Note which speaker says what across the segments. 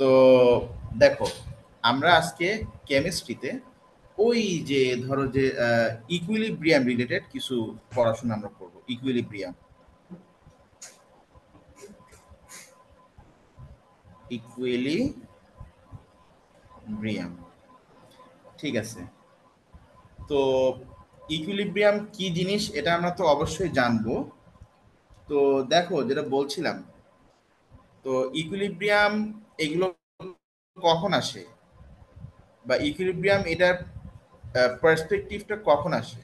Speaker 1: তো দেখো, আমরা আজকে কেমিস্ট্রিতে ওই যে ধরো যে ইকুইলিব্রিয়াম রিলেটেড কিছু পড়াশোনা আমরা করব। ইকুইলিব্রিয়াম ইকুইলিব্রিয়াম ঠিক আছে। তো ইকুইলিব্রিয়াম কি জিনিস এটা আমরা তো অবশ্যই জানবো। তো দেখো যেটা বলছিলাম, তো ইকুইলিব্রিয়াম এগুলো কখন আসে, বা ইকুইলিব্রিয়াম এটার পার্সপেক্টিভটা কখন আসে?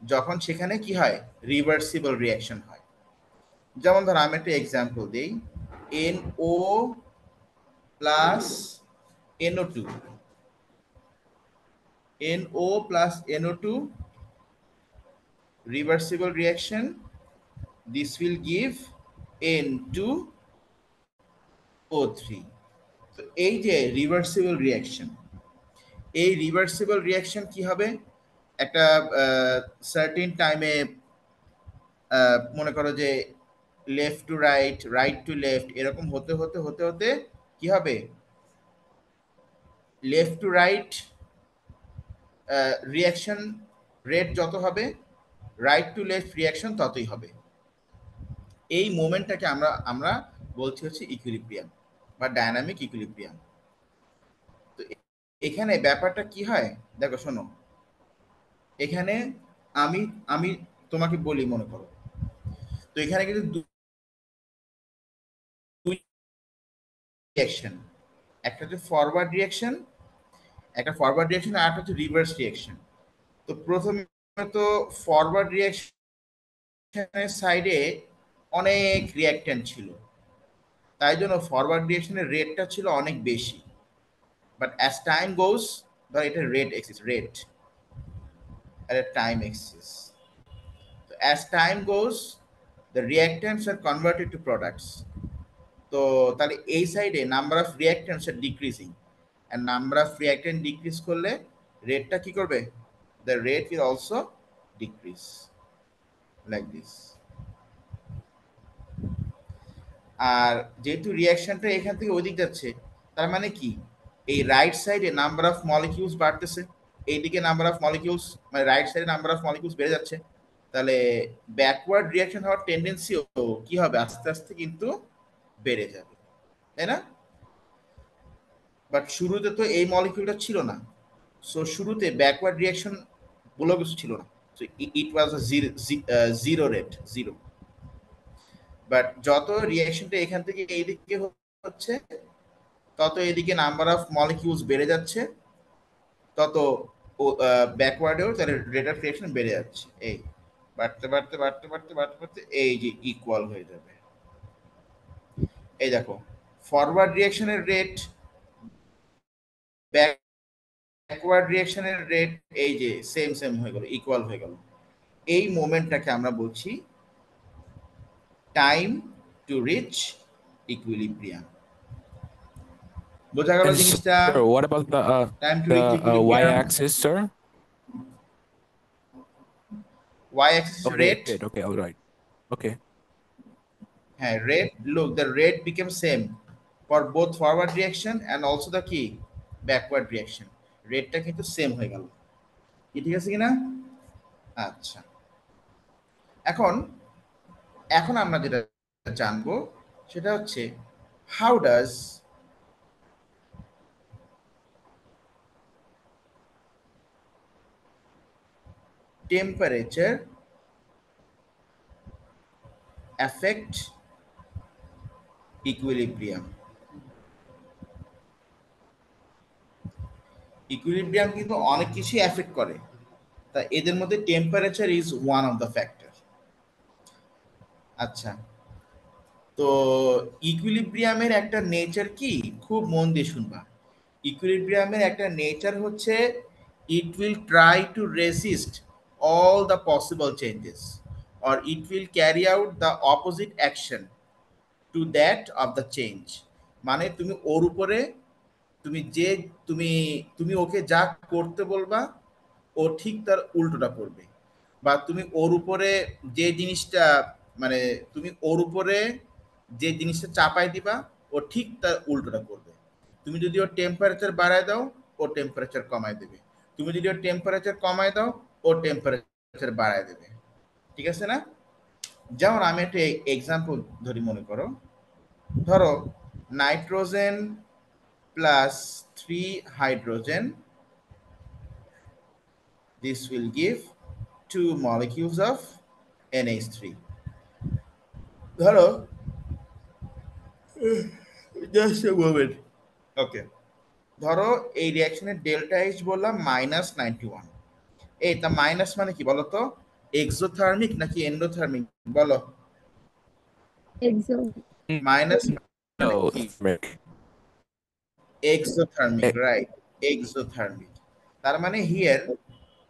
Speaker 1: যখন সেখানে কি হয়, রিভার্সিবল রিঅ্যাকশন হয়। যেমন ধর আমি একটা এক্সাম্পল দিই, NO plus NO2, NO plus NO2 reversible reaction, this will give N2O3। তো এই যে রিভার্সিবল রিঅ্যাকশন, এই রিভার্সিবল রিঅ্যাকশন কি হবে, একটা সার্টেন টাইমে মনে করো যে left to right, right to left, এরকম হতে হতে হতে হতে কি হবে, left to right reaction rate যত হবে, রাইট টু লেফট রিঅ্যাকশন ততই হবে। এই মোমেন্টটাকে আমরা আমরা বলছি হচ্ছে ইকুইলিব্রিয়াম বা ডায়নামিক ইকুইলিব্রিয়াম। তো এখানে ব্যাপারটা কি হয়, দেখো শোনো, এখানে আমি আমি তোমাকে বলি, মনে করো, তো এখানে কিন্তু দুই রিঅ্যাকশন, একটা হচ্ছে ফরওয়ার্ড রিঅ্যাকশন, একটা ফরওয়ার্ড রিঅ্যাকশন, আর একটা হচ্ছে রিভার্স রিঅ্যাকশন। তো প্রথমে তো ফরওয়ার্ড রিঅ্যাকশনের সাইডে অনেক রিঅ্যাক্ট্যান্ট ছিল, তাই জন্য ফরওয়ার্ড রিঅ্যাকশনের রেটটা ছিল অনেক বেশি। বাট অ্যাজ টাইম গোস, ধর এটা rate axis, rate at a time axis. So as time goes, the reactants are converted to products. তো তাহলে এই সাইডে নাম্বার অফ রিঅ্যাক্ট্যান্টস আর decreasing, and number of reactant decrease করলে রেটটা কি করবে, the rate will also decrease like this. আর যেহেতু রিঅ্যাকশনটা এখান থেকে ওইদিক যাচ্ছে, তার মানে কি, এই রাইট সাইডে নাম্বার অফ মলিকিউলস বাড়তেছে, এইদিকে নাম্বার অফ মলিকিউলস, মানে রাইট সাইডে নাম্বার অফ মলিকিউলস বেড়ে যাচ্ছে, তাহলে ব্যাকওয়ার্ড রিঅ্যাকশন হওয়ার টেন্ডেন্সিও কি হবে, আস্তে আস্তে কিন্তু বেড়ে যাবে, তাই না? বাট শুরুতে তো এই মলিকিউলটা ছিল না, সো শুরুতে ব্যাকওয়ার্ড রিঅ্যাকশন বলে কিছু ছিল না, so it was a zero rate, zero. But যত রিঅ্যাকশনটা এখান থেকে এইদিকে হচ্ছে, তত এদিকে নাম্বার অফ মলিকিউলস বেড়ে যাচ্ছে, তত ব্যাকওয়ার্ডেও তাহলে রেট অফ রিঅ্যাকশন বেড়ে যাচ্ছে, এই বাড়তে বাড়তে বাড়তে বাড়তে বাড়তে বাড়তে এই যে ইকুয়াল হয়ে যাবে। এই দেখো, ফরওয়ার্ড রিঅ্যাকশনের রেট, ব্যাকওয়ার্ড রিঅ্যাকশনের রেট, এই যে সেম সেম হয়ে গেল, ইকুয়াল হয়ে গেল। এই মোমেন্টটাকে আমরা বলছি টাইম টু রিচ ইকুইলিব্রিয়াম। বোঝা গেল
Speaker 2: And
Speaker 1: জিনিসটা?
Speaker 2: sir, what about
Speaker 1: time to reach
Speaker 2: the
Speaker 1: equilibrium,
Speaker 2: y-axis, sir?
Speaker 1: Y axis
Speaker 2: Oh, rate,
Speaker 1: rate,
Speaker 2: rate. Okay, all right. Okay.
Speaker 1: হ্যাঁ rate, look the rate became same for both forward reaction and also the কি backward reaction, রেটটা কিন্তু same হয়ে গেল। কি ঠিক আছে কিনা? আচ্ছা, এখন এখন আমরা যেটা জানবো সেটা হচ্ছে, how does temperature affect equilibrium. Equilibrium কিন্তু অনেক কিছুই অ্যাফেক্ট করে, তা এদের মধ্যে temperature is one of the factor. আচ্ছা, তো ইকুইলিব্রিয়ামের একটা নেচার কি, খুব মন দিয়ে শুনবা। ইকুইলিব্রিয়ামের একটা নেচার হচ্ছে, it will try to racist all the possible changes, or it will carry out the opposite action to that of the change। মানে তুমি ওর উপরে, তুমি যে তুমি তুমি ওকে যা করতে বলবা, ও ঠিক তার উল্টোটা করবে। বা তুমি ওর উপরে যে জিনিসটা, মানে তুমি ওর উপরে যে জিনিসটা চাপাই দিবা, ও ঠিক তার উল্টোটা করবে। তুমি যদি ওর টেম্পারেচার বাড়ায় দাও ও টেম্পারেচার কমায় দেবে, তুমি যদি ওর টেম্পারেচার কমায় দাও ও টেম্পারেচার বাড়ায় দেবে। ঠিক আছে না? যেমন আমি একটা এক্সাম্পল ধরি, মনে করো, ধরো nitrogen plus 3 hydrogen, this will give 2 molecules of NH3. ধরো just a moment. ওকে, ধরো এই রিয়াকশনের ডেল্টা এইচ বললাম -91। এই তা মাইনাস মানে কি বলো তো? এক্সোথার্মিক নাকি এন্ডোথার্মিক বলো?
Speaker 3: Exo.
Speaker 1: মাইনাস মানে
Speaker 2: No,
Speaker 1: কি?
Speaker 2: thermic.
Speaker 1: Exothermic,
Speaker 2: Eh,
Speaker 1: right, exothermic. তার মানে here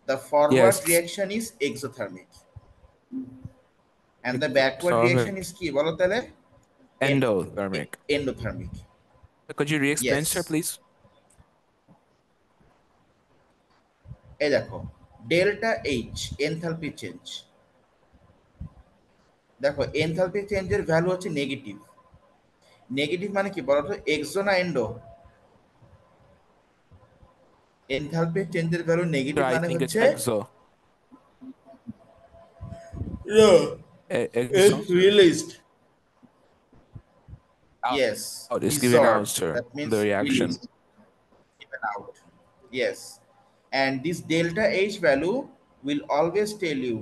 Speaker 1: the forward
Speaker 2: yes,
Speaker 1: reaction is exothermic and the backward reaction
Speaker 2: exothermic.
Speaker 1: is কি বলো তাহলে?
Speaker 2: Endothermic.
Speaker 1: Endothermic.
Speaker 2: Could you re-explain,
Speaker 1: Yes.
Speaker 2: sir, please?
Speaker 1: এই দেখো, ডেল্টা এইচ এনথালপি চেঞ্জ, দেখো enthalpy চেঞ্জের value হচ্ছে নেগেটিভ। নেগেটিভ মানে কি বলতো? এক্সো না এন্ডো? এনথালপি চেঞ্জের ভ্যালু
Speaker 2: So
Speaker 1: নেগেটিভ
Speaker 2: I
Speaker 1: মানে
Speaker 2: think it's
Speaker 1: হচ্ছে
Speaker 2: exo. Exo
Speaker 1: it's released.
Speaker 2: out,
Speaker 1: Yes,
Speaker 2: out is given out,
Speaker 1: dissolved,
Speaker 2: sir.
Speaker 1: that means
Speaker 2: The reaction.
Speaker 1: released, given out. Yes, and this delta H value will always tell you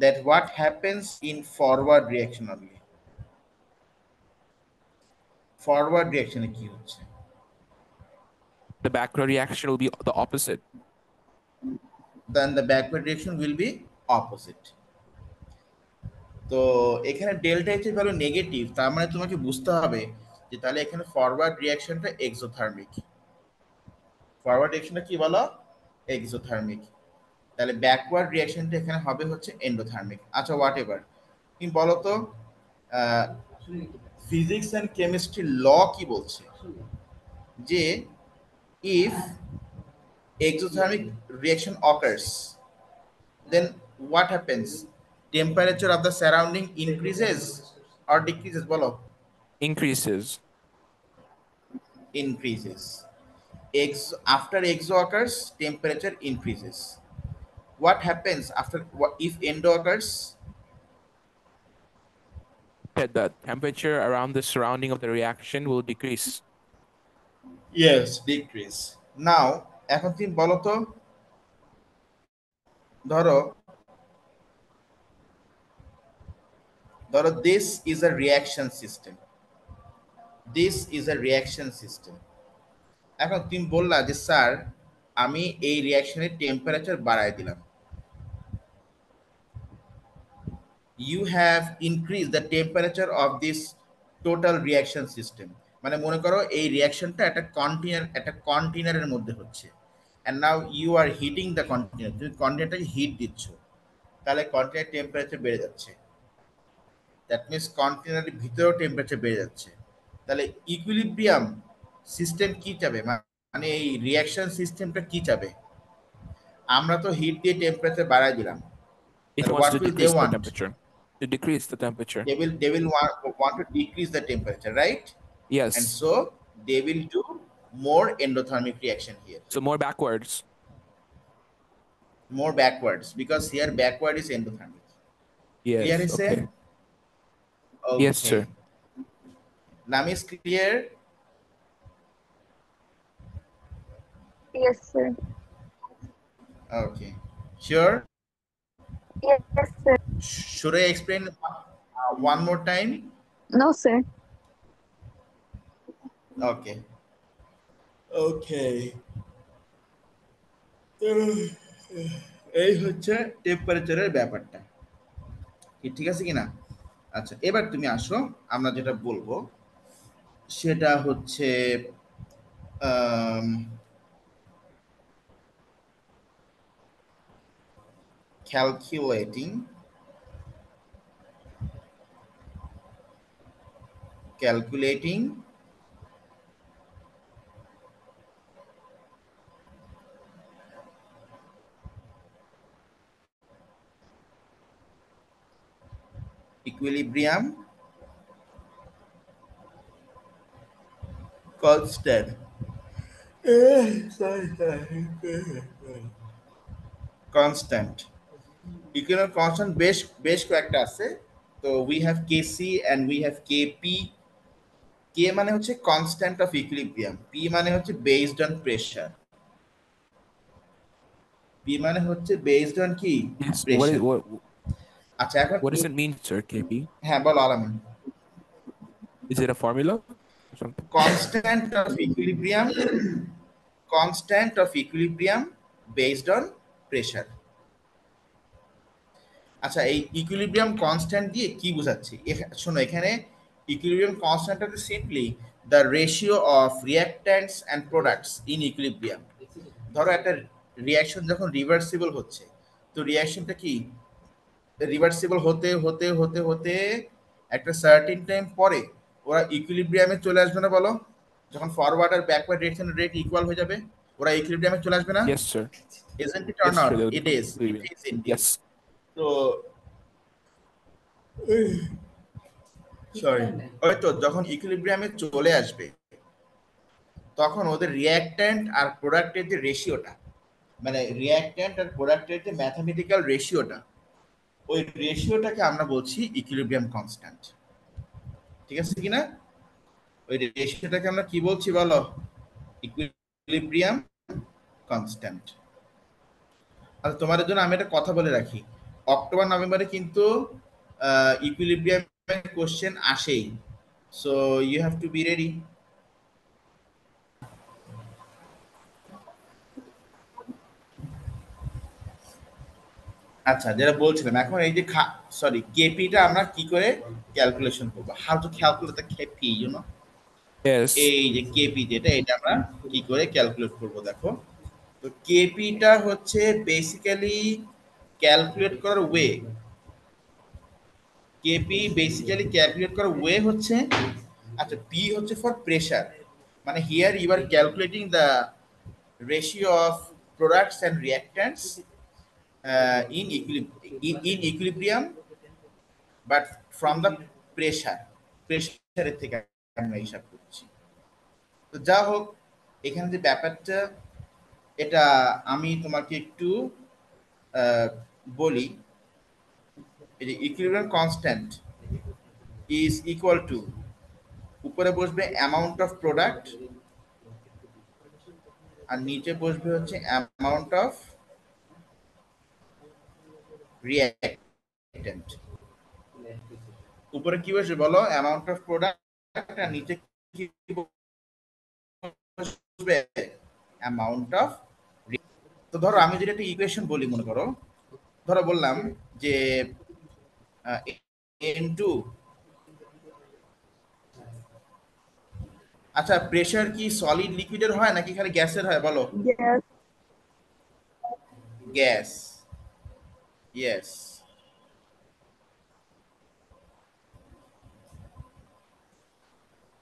Speaker 1: that what happens in forward reaction only. Forward reaction কি হচ্ছে?
Speaker 2: The backward reaction will be the opposite.
Speaker 1: Then the backward reaction will be opposite. তো এখানে delta H এর value negative, তার মানে তোমাকে বুঝতে হবে যে তাহলে এখানে ফরওয়ার্ড রিঅ্যাকশনটা এক্সোথার্মিক। ফরওয়ার্ড রিঅ্যাকশনটা কি বলো? এক্সোথার্মিক। তাহলে ব্যাকওয়ার্ড রিঅ্যাকশনটা এখানে হবে হচ্ছে এন্ডোথার্মিক। আচ্ছা, হোয়াট এভার, তুমি বলো তো ফিজিক্স অ্যান্ড কেমিস্ট্রি ল কি বলছে যে if exothermic reaction occurs, then what happens? Temperature of the surrounding increases or decreases bolo?
Speaker 2: Increases.
Speaker 1: Increases. After exo occurs, temperature increases. What happens after if endo occurs?
Speaker 2: That the temperature around the surrounding of the reaction will decrease.
Speaker 1: Yes, decrease. Now এখন তুমি বলো তো, ধরো ধরো this is a reaction system. This is a reaction system. এখন তুমি বললা যে স্যার আমি এই রিঅ্যাকশনের টেম্পারেচার বাড়ায় দিলাম, you have increase the temperature of this total reaction system. মানে মনে করো এই রিঅ্যাকশনটা একটা কন্টেনারের মধ্যে হচ্ছে, and now you are heating the container, তুমি কন্টেনারটাকে হিট দিচ্ছ, তাহলে কন্টেনার টেম্পারেচার বেড়ে যাচ্ছে, দ্যাট মিনস কন্টেনারের ভিতরেও টেম্পারেচার বেড়ে যাচ্ছে। তাহলে ইকুইলিব্রিয়াম সিস্টেম কি চাবে, মানে এই রিঅ্যাকশন সিস্টেমটা কি চাবে? আমরা তো হিট দিয়ে টেম্পারেচার বাড়াই দিলাম,
Speaker 2: It
Speaker 1: তাহলে
Speaker 2: wants
Speaker 1: what
Speaker 2: to
Speaker 1: will they
Speaker 2: decrease the
Speaker 1: want?
Speaker 2: temperature. To decrease the temperature.
Speaker 1: They will want to decrease the temperature, right? And
Speaker 2: Yes.
Speaker 1: so they will do more endothermic reaction here,
Speaker 2: So more backwards.
Speaker 1: more backwards, because here backward is endothermic. Clear
Speaker 2: Yes.
Speaker 1: is
Speaker 2: Okay.
Speaker 1: it?
Speaker 2: Yes,
Speaker 1: Okay,
Speaker 2: sir.
Speaker 1: now is clear?
Speaker 3: Yes, sir.
Speaker 1: Okay, sure.
Speaker 3: Yes, sir.
Speaker 1: Should I explain one more time?
Speaker 3: No, sir.
Speaker 1: Okay. Okay. এই হচ্ছে টেম্পারেচারের ব্যাপারটা, ঠিক আছে কিনা? আচ্ছা, এবার তুমি আসো, আমরা যেটা বলবো সেটা হচ্ছে calculating equilibrium constant constant equilibrium constant বেশ বেশ কয়েকটা আছে। তো we have Kc and we have Kp. K মানে হচ্ছে কনস্ট্যান্ট অফ ইকুইলিব্রিয়াম, পি মানে হচ্ছে বেসড অন প্রেসার। পি মানে হচ্ছে বেসড অন কি
Speaker 2: Yes.
Speaker 1: প্রেসার। আচ্ছা এখন
Speaker 2: What does it mean, sir? KP?
Speaker 1: হ্যাঁ বলো আলামিন।
Speaker 2: Is it a formula or something?
Speaker 1: Constant of equilibrium, constant of equilibrium based on pressure. আচ্ছা এই ইকুইলিব্রিয়াম কনস্ট্যান্ট দিয়ে কি বোঝাচ্ছি? শোনো এখানে ইকুইলিব্রিয়াম কনস্ট্যান্ট হচ্ছে simply the ratio of reactants and products in equilibrium. ধরো একটা রিঅ্যাকশন যখন রিভার্সিবল হচ্ছে, তো রিঅ্যাকশনটা কি রিভার্সিবল হতে হতে হতে হতে একটা সার্টেন টাইম পরে ওরা ইকুইলিব্রিয়ামে চলে আসবে না বলো? যখন ফরওয়ার্ড আর ব্যাকওয়ার্ড ডিরেকশন রেট ইকুয়াল হয়ে যাবে, ওরা ইকুইলিব্রিয়ামে চলে আসবে না?
Speaker 2: Yes, sir.
Speaker 1: Isn't it or
Speaker 2: Yes,
Speaker 1: not?
Speaker 2: sir. They'll
Speaker 1: it
Speaker 2: become
Speaker 1: is, it
Speaker 2: equilibrium.
Speaker 1: Is indeed.
Speaker 2: Yes.
Speaker 1: তো সরি, ওই তো যখন ইকুইলিব্রিয়ামে চলে আসবে তখন ওদের রিঅ্যাক্ট্যান্ট আর প্রোডাক্টের যে রেশিওটা, মানে রিঅ্যাক্ট্যান্ট আর প্রোডাক্টের যে ম্যাথমেটিক্যাল রেশিওটা, ওই রেশিওটাকে আমরা বলছি ইকুইলিব্রিয়াম কনস্ট্যান্ট। ঠিক আছে কিনা? ওই রেশিওটাকে আমরা কি বলছি বলো? Equilibrium constant. আর তোমাদের জন্য আমি একটা কথা বলে রাখি, অক্টোবর নভেম্বরে কিন্তু ইকুইলিব্রিয়ামের কোশ্চেন আসেই, so you have to be ready. আচ্ছা যেটা বলছিলাম, এখন এই যে সরি কেপিটা আমরা কি করে ক্যালকুলেশন করবো? How to calculate the K P, you know?
Speaker 2: Yes.
Speaker 1: এই যে কেপি যেটা, এটা আমরা কি করে ক্যালকুলেট করব দেখো। তো কেপিটা হচ্ছে বেসিক্যালি ক্যালকুলেট করার ওয়ে, কেপি বেসিক্যালি ক্যালকুলেট করার ওয়ে হচ্ছে, আচ্ছা পি হচ্ছে ফর প্রেসার, মানে here you are calculating the ratio of products and reactants in equilibrium but from the প্রেসারের থেকে আমরা হিসাব করছি। তো যা হোক, এখানে যে ব্যাপারটা এটা আমি তোমাকে একটু বলি, এই যে equilibrium constant is equal to, উপরে বসবে অ্যামাউন্ট অফ প্রোডাক্ট আর নিচে বসবে হচ্ছে অ্যামাউন্ট অফ রিঅ্যাক্ট্যান্ট। উপরে কি বসবে বলো? অ্যামাউন্ট অফ প্রোডাক্ট, আর নিচে কি বসবে? Amount of. তো ধরো আমি যদি একটা ইকুয়েশন বলি, মনে করো ধরো বললাম যে n2, আচ্ছা প্রেসার কি সলিড লিকুইডের হয় নাকি খালি গ্যাসের হয় বলো?
Speaker 3: Yes.
Speaker 1: Gas, yes.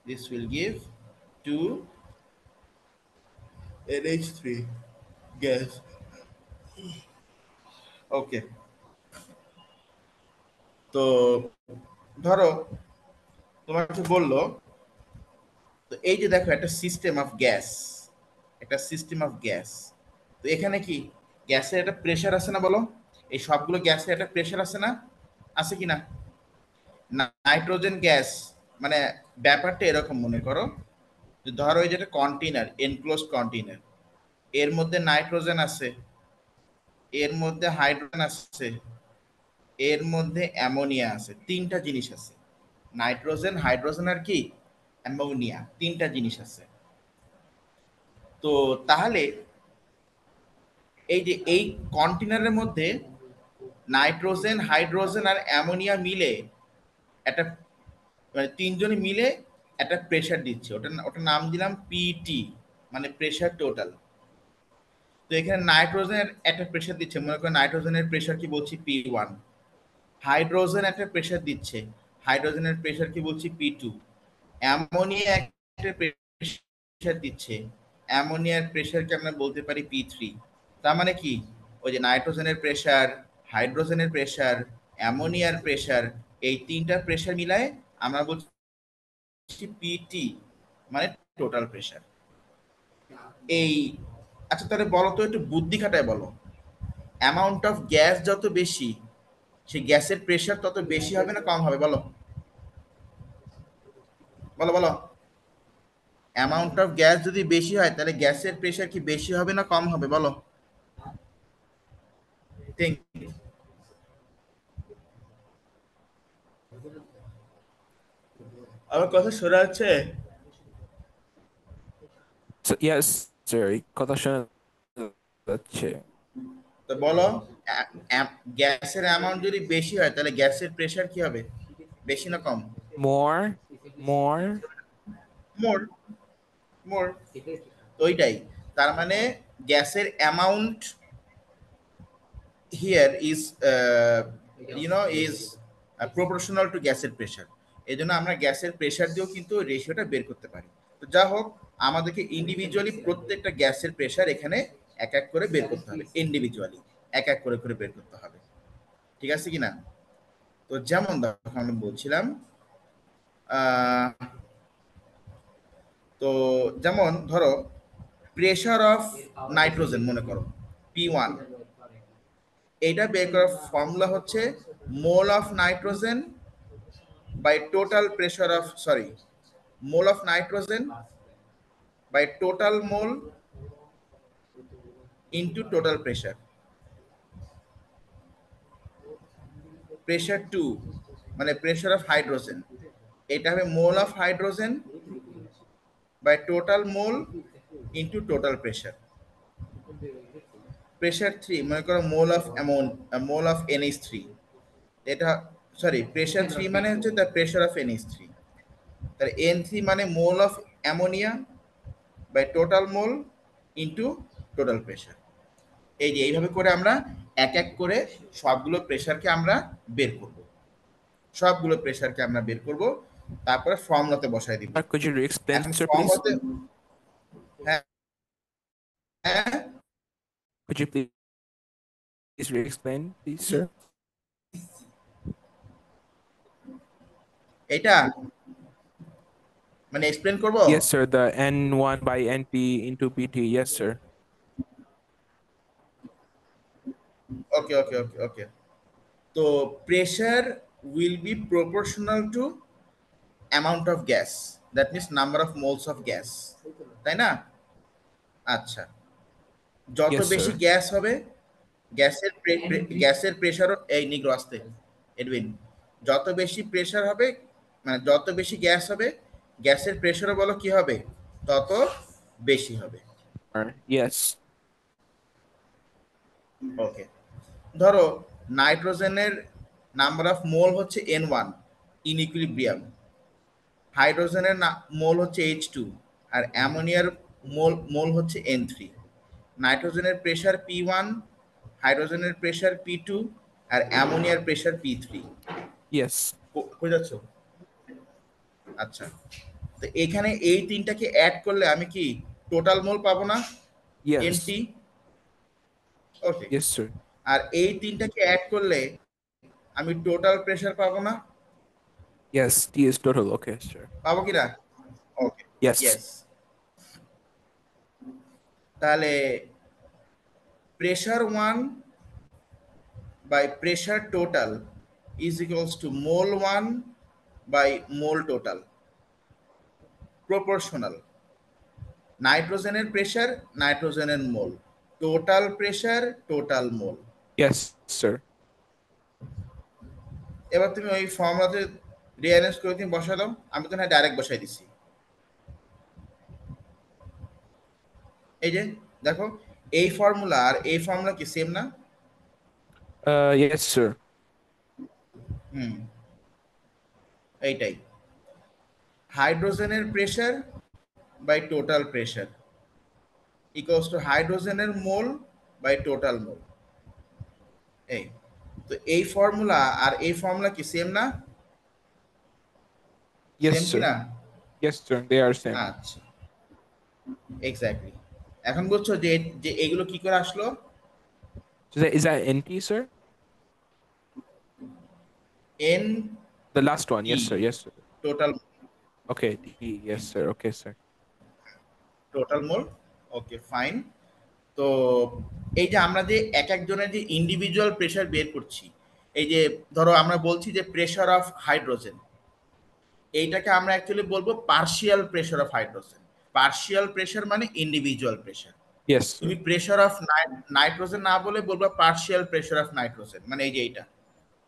Speaker 1: This will give 2 NH3 gas. ওকে, তো ধরো তোমাকে বললো, তো এই যে দেখো একটা সিস্টেম অফ গ্যাস, একটা সিস্টেম অফ গ্যাস। তো এখানে কি গ্যাসের একটা প্রেসার আছে না বলো? এই সবগুলো গ্যাসের একটা প্রেসার আছে না? আছে কি না? নাইট্রোজেন গ্যাস, মানে ব্যাপারটা এরকম মনে করো যে ধরো এই যেটা কন্টেইনার, এনক্লোজড কন্টেইনার, এর মধ্যে নাইট্রোজেন আছে, এর মধ্যে হাইড্রোজেন আছে, এর মধ্যে অ্যামোনিয়া আছে, তিনটা জিনিস আছে। নাইট্রোজেন, হাইড্রোজেন আর কি অ্যামোনিয়া, তিনটা জিনিস আছে। তো তাহলে এই যে এই কন্টেইনারের মধ্যে নাইট্রোজেন, হাইড্রোজেন আর অ্যামোনিয়া মিলে একটা, মানে তিনজনে মিলে একটা প্রেসার দিচ্ছে, ওটার নাম দিলাম পিটি, মানে প্রেসার টোটাল। তো এখানে নাইট্রোজেনের একটা প্রেসার দিচ্ছে, মনে করেন নাইট্রোজেনের প্রেসার কি বলছি P1, হাইড্রোজেন একটা প্রেসার দিচ্ছে, হাইড্রোজেনের প্রেসার কি বলছি P2, অ্যামোনিয়া একটা প্রেসার দিচ্ছে, অ্যামোনিয়ার প্রেসারকে আমরা বলতে পারি P3। তার মানে কি ওই যে নাইট্রোজেনের প্রেসার, হাইড্রোজেনের প্রেসার, অ্যামোনিয়ার প্রেসার, এই তিনটা প্রেসার মিলায় আমরা বলছি পিটি, মানে টোটাল প্রেশার। এই আচ্ছা তাহলে বলো তো, একটু বুদ্ধি খাটায় বলো, অ্যামাউন্ট অফ গ্যাস যত বেশি, সেই গ্যাসের প্রেশার তত বেশি হবে না কম হবে? বলো বলো বলো। অ্যামাউন্ট অফ গ্যাস যদি বেশি হয় তাহলে গ্যাসের প্রেশার কি বেশি হবে না কম হবে? বলো। Think. আমার কথা শোনা যাচ্ছে?
Speaker 2: So, yes, sir. কথা শোনা যাচ্ছে।
Speaker 1: তো বলো, গ্যাসের অ্যামাউন্ট যদি বেশি হয় তাহলে গ্যাসের প্রেশার কি হবে, বেশি না কম?
Speaker 2: More, more.
Speaker 1: মোর, মোর। ওইটাই, তার মানে গ্যাসের amount here is is proportional to গ্যাসের প্রেশার। এই জন্য আমরা গ্যাসের প্রেশার দিয়েও কিন্তু রেশিওটা বের করতে পারি। তো যা হোক, আমাদেরকে ইন্ডিভিজুয়ালি প্রত্যেকটা গ্যাসের প্রেশার এখানে এক এক করে বের করতে হবে, ইন্ডিভিজুয়ালি এক এক করে করে বের করতে হবে, ঠিক আছে কিনা? তো যেমন দেখো আমি বলছিলাম, আহ, তো যেমন ধরো প্রেশার অফ নাইট্রোজেন মনে করো P1, এটা বের করার ফর্মুলা হচ্ছে mole of nitrogen by total pressure of, sorry, mole of nitrogen by total mole into total pressure. Pressure 2 মানে pressure of hydrogen, এটা হবে mole of hydrogen by total mole into total pressure. Pressure 3 মনে করো mole of mole of NH3, এটা sorry pressure 3 মানে হচ্ছে the pressure of NH3, তাহলে N3 মানে mole of ammonia by total mole into total pressure। এই যে এইভাবে করে আমরা এক এক করে সবগুলো প্রেশারকে আমরা বের করব, সবগুলো প্রেশারকে আমরা বের করব, তারপরে ফর্মুলাতে বসাই দিব।
Speaker 2: Could you re-explain,
Speaker 1: এখন
Speaker 2: sir, please?
Speaker 1: ফর্মুলাতে, হ্যাঁ হ্যাঁ,
Speaker 2: Could you please re-explain, please, sir?
Speaker 1: এটা মানে এক্সপ্লেন করব।
Speaker 2: Yes, sir. The N1 by NP into PT. Yes, sir.
Speaker 1: ওকে ওকে ওকে ওকে। তো pressure will be proportional to amount of gas, that means number of moles of gas, তাই না? আচ্ছা, যত
Speaker 2: Yes,
Speaker 1: বেশি
Speaker 2: sir.
Speaker 1: Gas হবে গ্যাসের প্রেশারও, এই নিগ্রো আসতে এডউইন, যত বেশি প্রেশার হবে মানে যত বেশি গ্যাস হবে গ্যাসের প্রেশারও বলো কি হবে, তত বেশি হবে।
Speaker 2: Yes.
Speaker 1: ওকে, ধরো নাইট্রোজেনের নাম্বার অফ মোল হচ্ছে N1 ইন ইকুইলিব্রিয়াম, হাইড্রোজেনের মোল হচ্ছে H2, আর অ্যামোনিয়ার মোল হচ্ছে N3। নাইট্রোজেনের প্রেশার P1, হাইড্রোজেনের প্রেশার P2, আর অ্যামোনিয়ার প্রেশার P3।
Speaker 2: Yes.
Speaker 1: বুঝতে যাচ্ছ? আচ্ছা, তো এখানে এই তিনটাকে অ্যাড করলে আমি কি টোটাল মোল পাবো না?
Speaker 2: Yes.
Speaker 1: এনটি। ওকে,
Speaker 2: Yes, sir.
Speaker 1: আর এই তিনটাকে অ্যাড করলে আমি টোটাল প্রেশার পাবো না?
Speaker 2: Yes. T is total. Okay, sir.
Speaker 1: পাবো কি না? ওকে,
Speaker 2: Yes.
Speaker 1: ইয়েস। তাহলে pressure 1 by pressure total is equals to mole 1 by mole total, proportional নাইট্রোজেনের প্রেশার নাইট্রোজেনের mole, total pressure total mole.
Speaker 2: Yes, sir.
Speaker 1: এবার তুমি ওই ফর্মুলাতে রিঅ্যারেঞ্জ করে তুমি বসাই দাও, আমি তো না ডাইরেক্ট বসাই দিছি। এই যে দেখো, এই ফর্মুলা আর এই ফর্মুলা কি সেম না?
Speaker 2: Yes, sir.
Speaker 1: হুম, এইটাই, হাইড্রোজেনের pressure by total pressure equals to হাইড্রোজেনের মোল বাই টোটাল মোল। এই তো এই ফর্মুলা আর এই ফর্মুলা কি সেম না?
Speaker 2: Yes,
Speaker 1: সেম কি
Speaker 2: sir.
Speaker 1: না?
Speaker 2: Yes, sir. They are same.
Speaker 1: আচ্ছা, এক্স্যাক্টলি। এখন বুঝছো যে যে এগুলো কি করে আসলো?
Speaker 2: So is that NT, sir?
Speaker 1: N
Speaker 2: The last one.
Speaker 1: T
Speaker 2: Yes, sir. Yes, sir.
Speaker 1: Total,
Speaker 2: Okay. T. Yes, sir. Okay, sir.
Speaker 1: Total mole. Okay fine. তো এই যে আমরা যে এক একজনের যে ইন্ডিভিজুয়াল প্রেসার বের করছি, এই যে ধরো আমরা বলছি যে প্রেসার অফ হাইড্রোজেন, এইটাকে আমরা অ্যাকচুয়ালি বলবো partial pressure of hydrogen. Partial pressure মানে ইন্ডিভিজুয়াল প্রেসার।
Speaker 2: Yes, sir.
Speaker 1: তুমি প্রেসার অফ নাইট্রোজেন না বলে বলবো পার্শিয়াল প্রেসার অফ নাইট্রোজেন, মানে এই যে এইটা,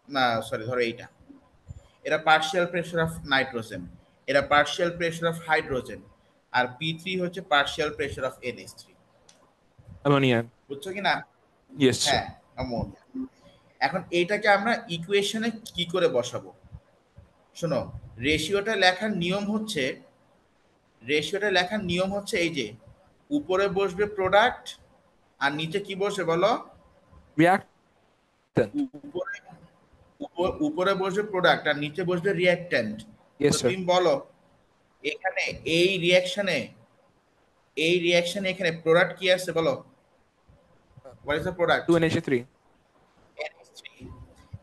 Speaker 1: না সরি ধরো এইটা, এরা পার্শিয়াল প্রেসার অফ নাইট্রোজেন, এরা পার্শিয়াল প্রেসার অফ হাইড্রোজেন, আর P3 হচ্ছে partial pressure of NH3।
Speaker 2: Ammonia.
Speaker 1: বুঝছো কি না?
Speaker 2: Yes, sir.
Speaker 1: হ্যাঁ, অ্যামোনিয়া। এখন এইটাকে আমরা ইকুয়েশনে কি করে বসাবো? শোনো, রেশিওটা লেখার নিয়ম হচ্ছে, এই যে উপরে বসবে প্রোডাক্ট আর নিচে কি বসবে বলো?
Speaker 2: Reactant.
Speaker 1: উপরে উপরে বসবে প্রোডাক্ট আর নিচে বসবে রিঅ্যাক্ট্যান্ট।
Speaker 2: Yes,
Speaker 1: তো
Speaker 2: sir.
Speaker 1: তুমি বলো এখানে এই রিঅ্যাকশনে এখানে প্রোডাক্ট কি আছে বলো? What is the product?
Speaker 2: 2NH3.
Speaker 1: NH3.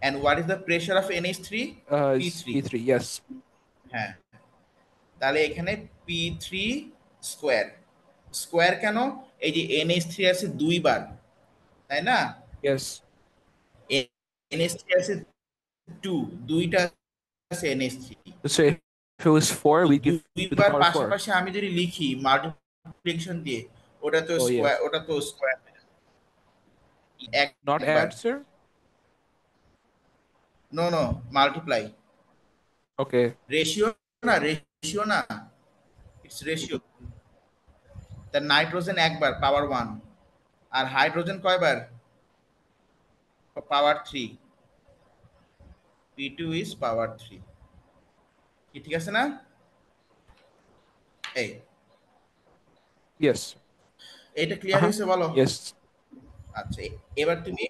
Speaker 1: And what is the pressure of NH3?
Speaker 2: It's
Speaker 1: P3.
Speaker 2: P3. Yes.
Speaker 1: হ্যাঁ, তাহলে এখানে P3 স্কোয়ার। স্কোয়ার কেন? এই যে NH3 আছে দুইবার, তাই না?
Speaker 2: Yes.
Speaker 1: NH3 আছে দুইটা আছে NH3।
Speaker 2: So if it was 4, we give to the
Speaker 1: দুইবার
Speaker 2: power 4.
Speaker 1: পাশাপাশি আমি যদি লিখি মাল্টিপ্লিকেশন দিয়ে, ওটা তো
Speaker 2: Oh,
Speaker 1: স্কোয়ার,
Speaker 2: yes.
Speaker 1: ওটা তো স্কোয়ার
Speaker 2: Not
Speaker 1: একবার।
Speaker 2: add, sir?
Speaker 1: No multiply.
Speaker 2: Okay.
Speaker 1: Ratio না, ইটস রেশিও। তা নাইট্রোজেন একবার পাওয়ার 1, আর হাইড্রোজেন কয়বার? পাওয়ার 3। P2 is power 3। কি ঠিক আছে না? এই
Speaker 2: Yes.
Speaker 1: এটা ক্লিয়ার হয়েছে বলো?
Speaker 2: Yes.
Speaker 1: আচ্ছা, এবার তুমি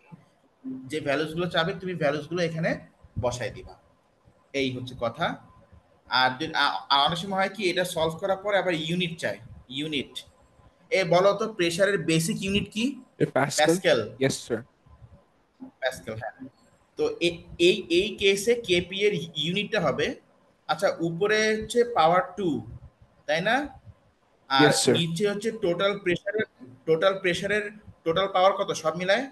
Speaker 1: যে ভ্যালুস গুলো চাবে তুমি ভ্যালুস গুলো এখানে বসাই দিবা, এই হচ্ছে কথা। আর অনেক সময় হয় কি, এটা সলভ করার পরে আবার ইউনিট চাই। ইউনিট বলো তো প্রেসারের বেসিক ইউনিট কি?
Speaker 2: Pascal?
Speaker 1: Pascal.
Speaker 2: Yes, sir.
Speaker 1: Pascal, হ্যাঁ। তো এই কেসে কেপি এর ইউনিটটা হবে, আচ্ছা উপরে হচ্ছে পাওয়ার 2, তাই না? আর
Speaker 2: Yes, sir.
Speaker 1: নিচে হচ্ছে টোটাল প্রেসারের টোটাল পাওয়ার কত সব মিলায়?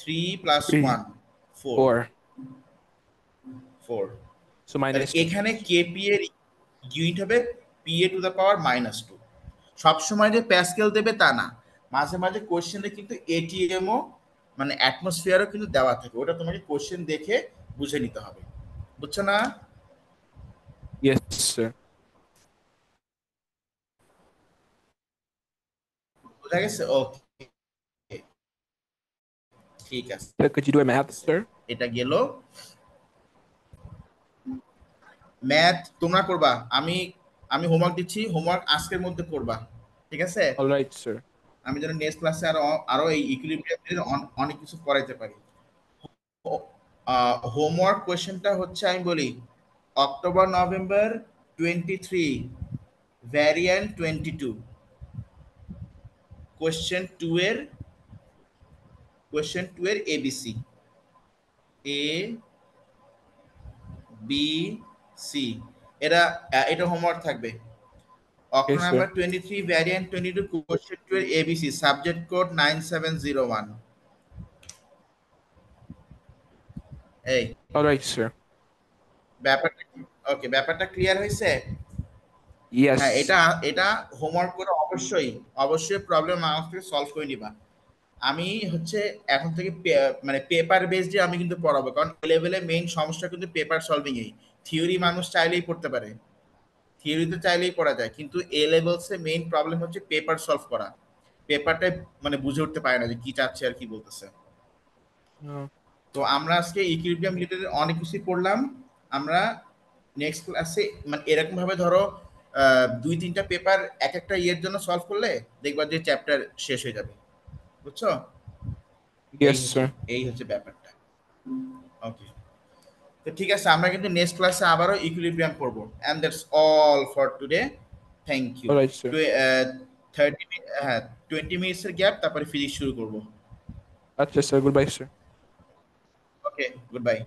Speaker 1: 3 +
Speaker 2: 3.
Speaker 1: 1 4।
Speaker 2: 4. So
Speaker 1: তাহলে
Speaker 2: minus 2.
Speaker 1: এখানে কেপি এর ইউনিট হবে PA⁻²। সবসময় যে প্যাসকেল দেবে তা না, মাঝে মাঝে কোশ্চেনে কিন্তু এটিএমও মানে অ্যাটমসফিয়ারও কিন্তু দেওয়া থাকে, ওটা তোমাকে কোশ্চেন দেখে বুঝে নিতে হবে। বুঝছো না?
Speaker 2: Yes, sir.
Speaker 1: বুঝা গেছে? ওকে, ঠিক আছে।
Speaker 2: Sir, could you do a math, sir?
Speaker 1: এটা গেল ম্যাথ। তোমরা করবা, আমি হোমওয়ার্ক দিচ্ছি, হোমওয়ার্ক আজকের মধ্যে করবা, ঠিক আছে?
Speaker 2: All right, sir.
Speaker 1: আমি যেন নেক্সট ক্লাসে আরো এই ইকুইলিব্রিয়ামের অনেক কিছু করাইতে পারি। হোমওয়ার্ক কোয়েশ্চেনটা হচ্ছে, আমি বলি অক্টোবর নভেম্বর 23 ভ্যারিয়েন্ট 22 কোয়েশ্চেন 2 এর এবিসি এ বি সি, এটা হোমওয়ার্ক থাকবে।
Speaker 2: Okay, sir.
Speaker 1: October 23 variant 22 question 12 ABC subject code 9701। এই
Speaker 2: All right, sir.
Speaker 1: ব্যাপারটা ব্যাপারটা ক্লিয়ার হয়েছে?
Speaker 2: Yes.
Speaker 1: হ্যাঁ, এটা হোমওয়ার্ক করে অবশ্যই প্রবলেম আমার থেকে সলভ করে নিবা। আমি হচ্ছে এখন থেকে মানে পেপার বেসড আমি কিন্তু পড়াবো, কারণ এ লেভেলে মেইন সমস্যা কিন্তু পেপার সলভিং এই। থিওরি মানুষ চাইলেই পড়তে পারে, থিওরিতে চাইলেই পড়া যায়, কিন্তু এ লেভেলসে মেইন প্রবলেম হচ্ছে পেপার সলভ করা। পেপারটা মানে বুঝে উঠতে পারে না যে কি চাচ্ছে আর কি বলতেছে। তো আমরা আজকে ইকুইলিব্রিয়াম রিলেটেড অনেক কিছু পড়লাম। আমরা নেক্সট ক্লাসে মানে এরকম ভাবে ধরো 2-3টা পেপার এক একটা ইয়ের জন্য সলভ করলে দেখবা যে চ্যাপ্টার শেষ হয়ে যাবে। বুঝছো?
Speaker 2: Yes, sir.
Speaker 1: এই হচ্ছে ব্যাপারটা। ওকে, তো ঠিক আছে, আমরা কিন্তু নেক্সট ক্লাসে আবারও ইকুইলিব্রিয়াম পড়বো। And that's all for today. Thank you.
Speaker 2: All right, sir.
Speaker 1: 20 মিনিটসের গ্যাপ, তারপরে ফিজিক্স শুরু করবো।
Speaker 2: আচ্ছা, sir. Goodbye, sir.
Speaker 1: Okay, good bye.